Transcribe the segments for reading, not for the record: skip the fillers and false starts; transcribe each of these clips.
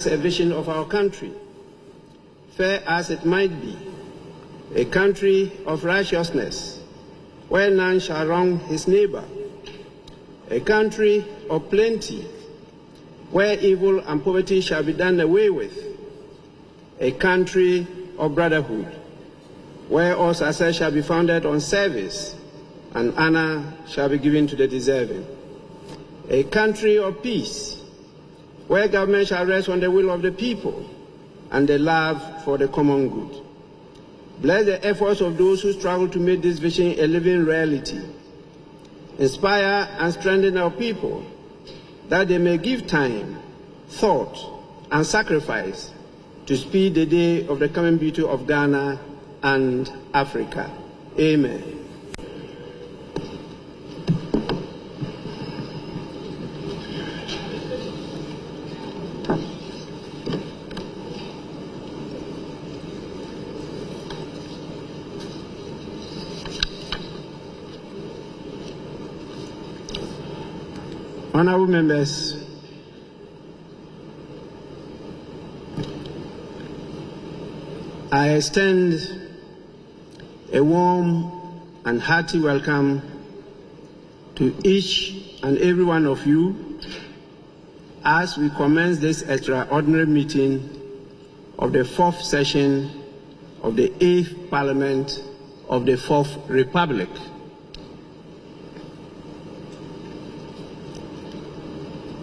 a vision of our country, fair as it might be, a country of righteousness, where none shall wrong his neighbor, a country of plenty, where evil and poverty shall be done away with, a country of brotherhood, where all success shall be founded on service and honor shall be given to the deserving, a country of peace, where government shall rest on the will of the people and the love for the common good. Bless the efforts of those who struggle to make this vision a living reality. Inspire and strengthen our people that they may give time, thought, and sacrifice to speed the day of the coming beauty of Ghana and Africa. Amen. Honorable members, I extend a warm and hearty welcome to each and every one of you as we commence this extraordinary meeting of the fourth session of the 8th Parliament of the Fourth Republic.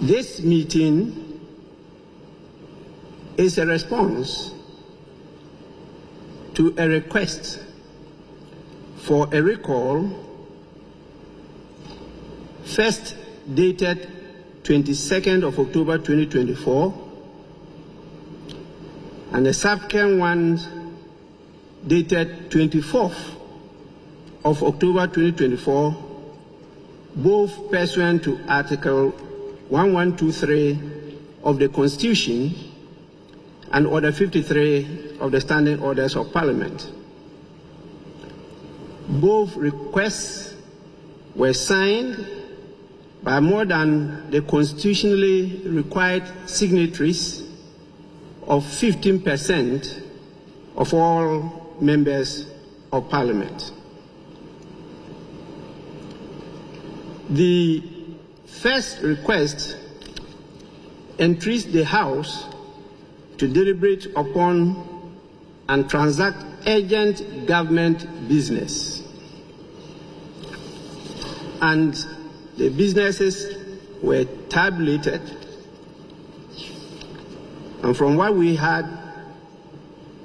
This meeting is a response to a request for a recall first dated 22nd of October 2024 and the subsequent one dated 24th of October 2024, both pursuant to Article 1123 of the Constitution and Order 53 of the Standing Orders of Parliament. Both requests were signed by more than the constitutionally required signatories of 15% of all members of Parliament. The first request entreats the House to deliberate upon and transact urgent government business. And the businesses were tabulated. And from what we had,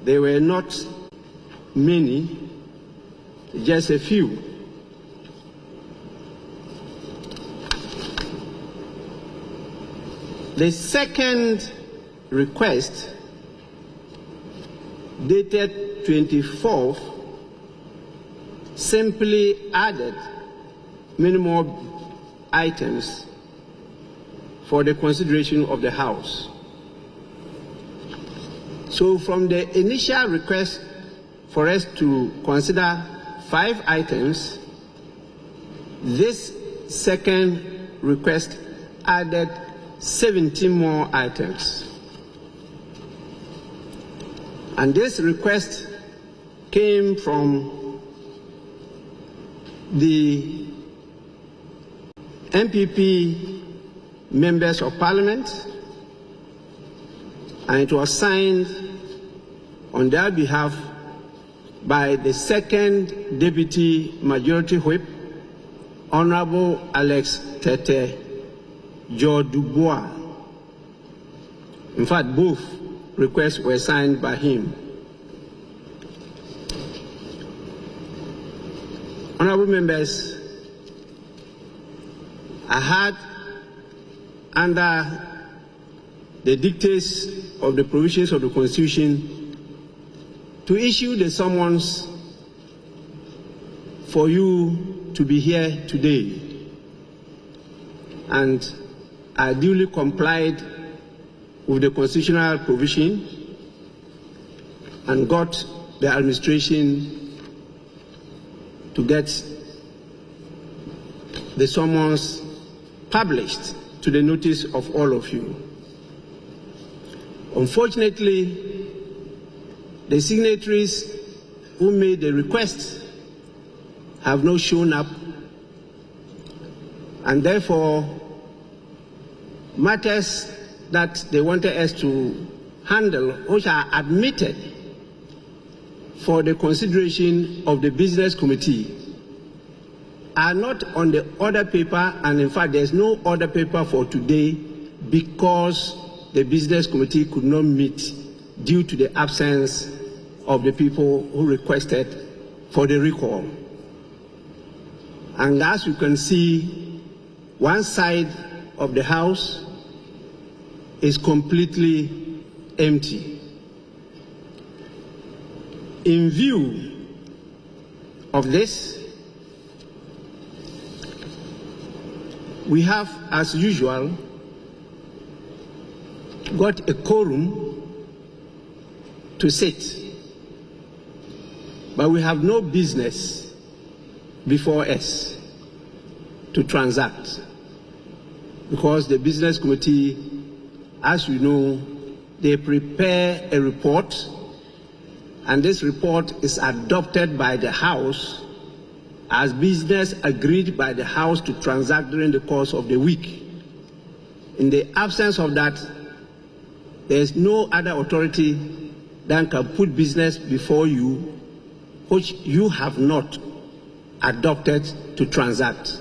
there were not many, just a few. The second request, dated 24th, simply added minimal items for the consideration of the House. So from the initial request for us to consider 5 items, this second request added 17 more items. And this request came from the NPP members of Parliament, and it was signed on their behalf by the second Deputy Majority Whip, Honorable Alex Tete Dubois. In fact, both requests were signed by him. Honorable members, I had, under the dictates of the provisions of the Constitution, to issue the summons for you to be here today. And I duly complied with the constitutional provision and got the administration to get the summons published to the notice of all of you. Unfortunately, the signatories who made the request have not shown up, and therefore matters that they wanted us to handle, which are admitted for the consideration of the business committee, are not on the order paper, and in fact there's no order paper for today because the business committee could not meet due to the absence of the people who requested for the recall. And as you can see, one side of the House is completely empty. In view of this, we have, as usual, got a quorum to sit, but we have no business before us to transact, because the business committee, as you know, they prepare a report, and this report is adopted by the House as business agreed by the House to transact during the course of the week. In the absence of that, there is no other authority that can put business before you which you have not adopted to transact.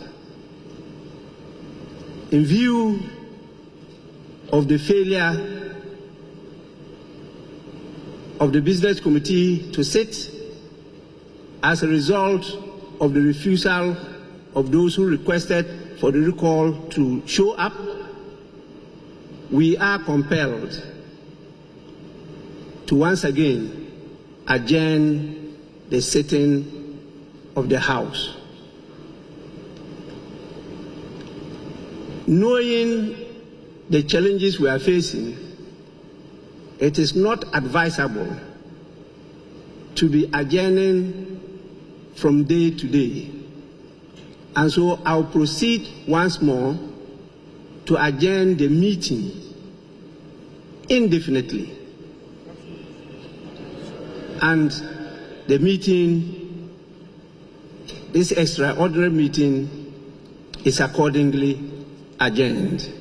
In view of the failure of the business committee to sit, as a result of the refusal of those who requested for the recall to show up, we are compelled to once again adjourn the sitting of the House. Knowing the challenges we are facing, it is not advisable to be adjourning from day to day. And so I'll proceed once more to adjourn the meeting indefinitely. And the meeting, this extraordinary meeting, is accordingly adjourned.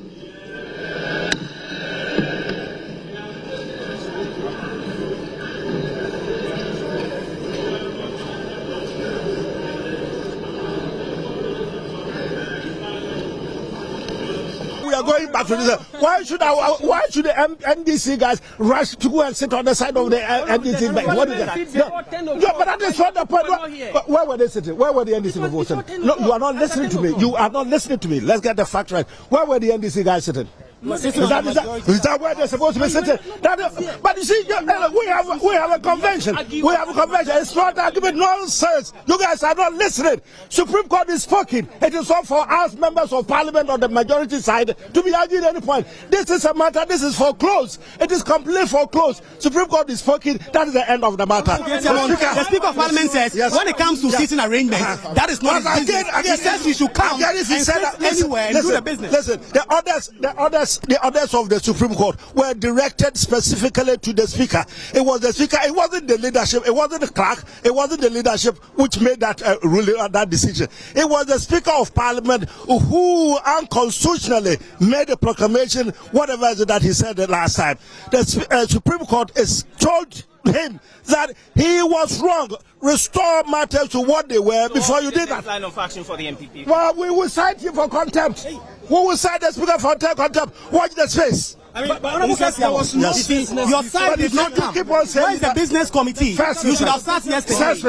Going back to this, why should the NDC guys rush to go and sit on the side of the NDC bank? What is that? No, but that is not the point. Where were they sitting? Where were the NDC people sitting? No, you are not listening to me. You are not listening to me. Let's get the fact right. Where were the NDC guys sitting? Is that where they're supposed to be sitting? But you see, we have a convention. We have a convention. It's not argument, nonsense. You guys are not listening. Supreme Court is speaking. It is not for us members of Parliament on the majority side to be arguing any point. This is a matter. This is foreclosed. It is completely foreclosed. Supreme Court is speaking. That is the end of the matter. The Speaker of Parliament says when it comes to sitting arrangements, that is not his business. He says we should come and sit anywhere and do the business. Listen, the orders of the Supreme Court were directed specifically to the Speaker. It was the Speaker. It wasn't the leadership. It wasn't the clerk. It wasn't the leadership which made that ruling, that decision. It was the Speaker of Parliament who unconstitutionally made a proclamation, whatever it is that he said the last time. The Supreme Court is told him that he was wrong. Restore matters to what they were before you did that. Line of action for the NPP. Well, we will cite you for contempt. We will cite the Speaker for contempt. Watch the space. I mean, but there was no business. Your side did not come. Keep on saying where is the business committee? You should have started yesterday.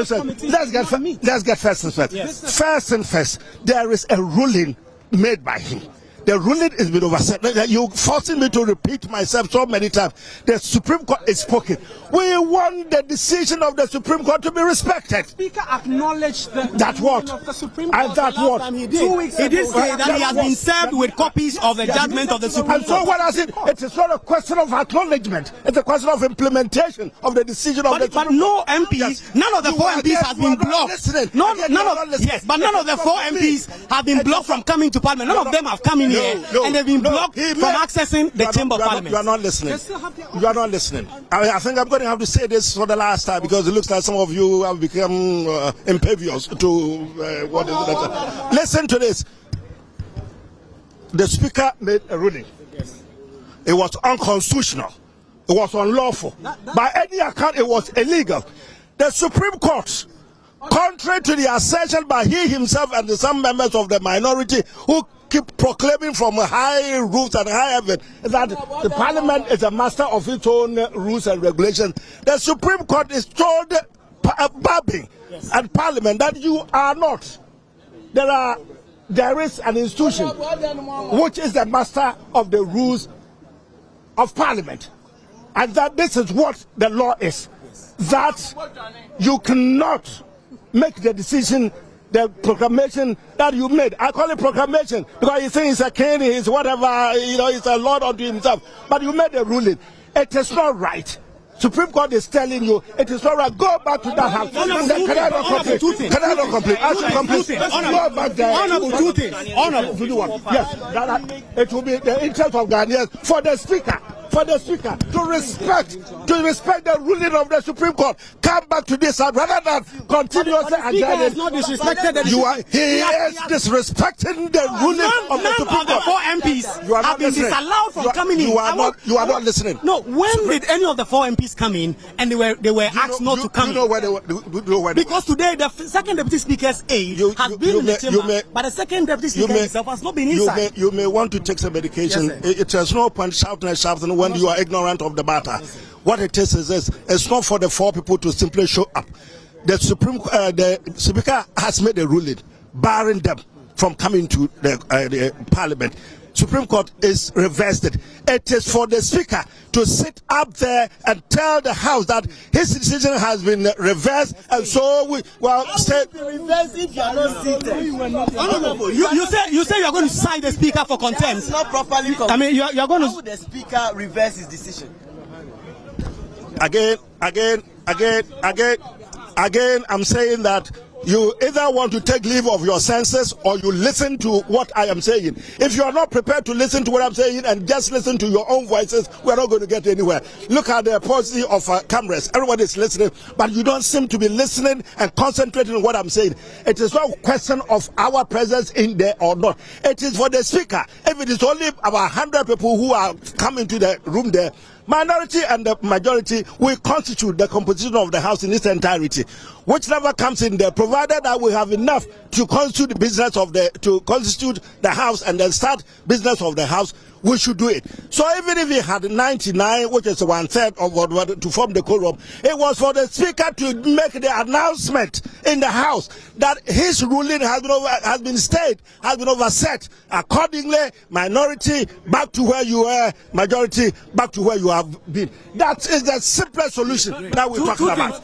Let's get first and first. Yes. First and first, there is a ruling made by him. The ruling has been overset. You're forcing me to repeat myself so many times. The Supreme Court is spoken. We want the decision of the Supreme Court to be respected. Speaker acknowledged that what? Of the Supreme Court and that what? He did. 2 weeks ago. He did say that he has been served with copies of the judgment of the Supreme Court. And so what I said, it is not a question of acknowledgement. It's a question of implementation of the decision of the Supreme Court. But no MPs, none of the 4 MPs has been blocked. None of the 4 MPs have been blocked from coming to Parliament. None of them have come in here, and they've been blocked from accessing the chamber of parliament. You are not listening. You are not listening. I think I'm going to have to say this for the last time because it looks like some of you have become impervious to what is it. Listen to this. The speaker made a ruling. It was unconstitutional. It was unlawful. By any account, it was illegal. The Supreme Court, contrary to the assertion by he himself and some members of the minority who keep proclaiming from high roofs and high heaven that the parliament is a master of its own rules and regulations, the Supreme Court is told Bagbin and parliament that you are not. There is an institution which is the master of the rules of parliament, and that this is what the law is, that you cannot make the decision, the proclamation that you made. I call it proclamation because you think he's a king, he's whatever, he's a lord unto himself, but you made a ruling. It is not right. Supreme Court is telling you it is not right. Go back to that house. Can I not complete? I should complete. Go back there. Honorable, two things. Honorable, to do what? Yes, it will be the interest of Ghanaians for the speaker. To respect the ruling of the Supreme Court. Come back to this side rather than continuously adjourning. He is disrespecting the ruling of the Supreme Court. The 4 MPs have been disallowed from coming in. You are not listening. No, when did any of the 4 MPs come in and they were asked not to come in? Because today the second deputy speaker's aide has been in the chamber, but the second deputy speaker himself has not been inside. You may want to take some medication. It has no point shouting when you are ignorant of the matter. What it is this: it's not for the 4 people to simply show up. The Speaker has made a ruling barring them from coming to the Parliament. Supreme Court is reversed it. It is for the Speaker to sit up there and tell the House that his decision has been reversed, and so we say. Reversed if you are not seated. You say you are going to cite the Speaker for contempt. It's not properly. I mean, you are going to. How would the Speaker reverse his decision? Again, I'm saying that you either want to take leave of your senses or you listen to what I am saying. If you are not prepared to listen to what I'm saying and just listen to your own voices, we're not going to get anywhere. Look at the paucity of cameras. Everybody is listening, but you don't seem to be listening and concentrating on what I'm saying. It is not a question of our presence in there or not. It is for the Speaker. If it is only about 100 people who are coming to the room there, minority and the majority will constitute the composition of the House in its entirety. Whichever comes in there, provided that we have enough to constitute the business of to constitute the House and then start business of the House, we should do it. So even if we had 99, which is 1/3 of what to form the quorum, it was for the Speaker to make the announcement in the House that his ruling has been stayed, has been overset. Accordingly, minority back to where you were, majority back to where you have been. That is the simplest solution that we're talking about.